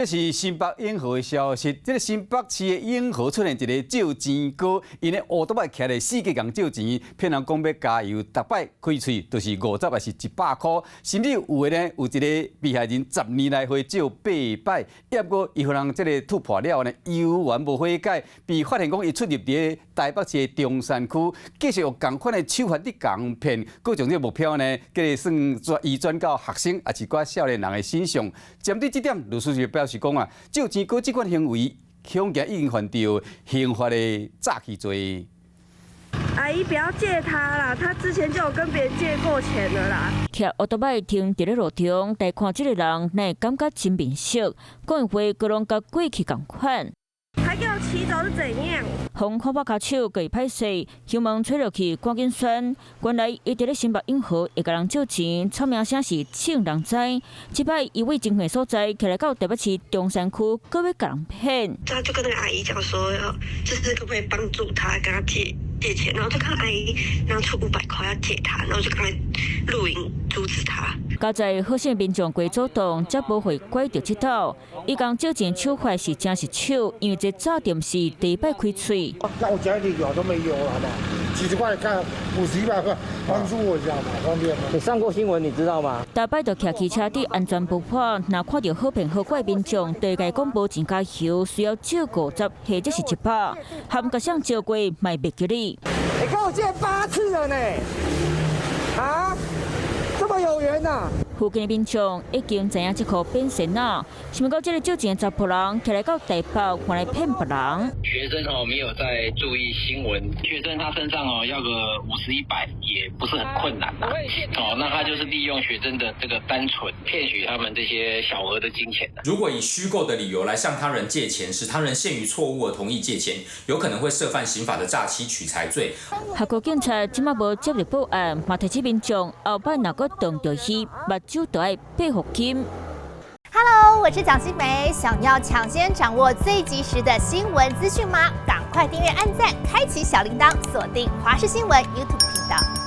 这是新北永和的消息。这个新北市的永和出现一个借钱哥，因咧乌多摆徛咧四界共借钱，骗人讲要加油，逐摆开喙就是50还是100块，甚至有的呢有一个被害人10年来回借8摆，结果伊互人这个突破了呢，犹原无悔改，被发现讲伊出入伫台北市的中山区，继续用同款的手法伫共骗，各种这目标呢，计算移转到学生也是寡少年人的身上。针对这点，律师就表示讲啊，借钱哥这款行为，恐惊已经犯到刑法的诈欺罪。阿姨，不要借他啦，他之前就有跟别人借过钱了啦。骑奥多摆停伫咧路中，但看这个人，乃会感觉真面熟，讲的话各拢甲过去同款。还给我骑走是怎样？红看我脚手过歹势，希望吹落去赶紧选。原来伊伫咧新北永和会甲人借钱，出名声是请人知。即摆伊为情况所在，起来到台北市中山区，搁要甲人骗。他就跟那个阿姨讲说，就是可不可以帮助他跟他借钱，然后就看阿姨拿出500块要借他，然后就赶快录影阻止他。加在好些民众过主动，才无会拐着这道。伊讲借钱手法是真是丑，因为这早点是第一摆开嘴。那我讲一点有都没有了，好不好？几十块看50、100块，帮助我一下嘛，方便吗？你上过新闻，你知道吗？大摆就骑汽车伫安全不破，若看到好骗好怪民众，就会讲无钱加油，需要借50或者是100，含个上借过卖袂记你。你跟我借8次了呢，啊，这么有缘呐！附近的民众已经知影这颗变神啊！想到这个借钱的查甫人，起来到台北，换来骗别人。学生没有在注意新闻，学生他身上要个50、100也不是很困难呐。那他就是利用学生的这个单纯，骗取他们这些小额的金钱的。如果以虚构的理由来向他人借钱，使他人陷于错误而同意借钱，有可能会涉犯刑法的诈欺取财罪。学校警察即马无接入报案，嘛提醒民众后摆若搁动到伊，目睭就要配合金。Hello， 我是蒋欣梅。想要抢先掌握最及时的新闻资讯吗？赶快订阅、按赞、开启小铃铛，锁定华视新闻 YouTube 频道。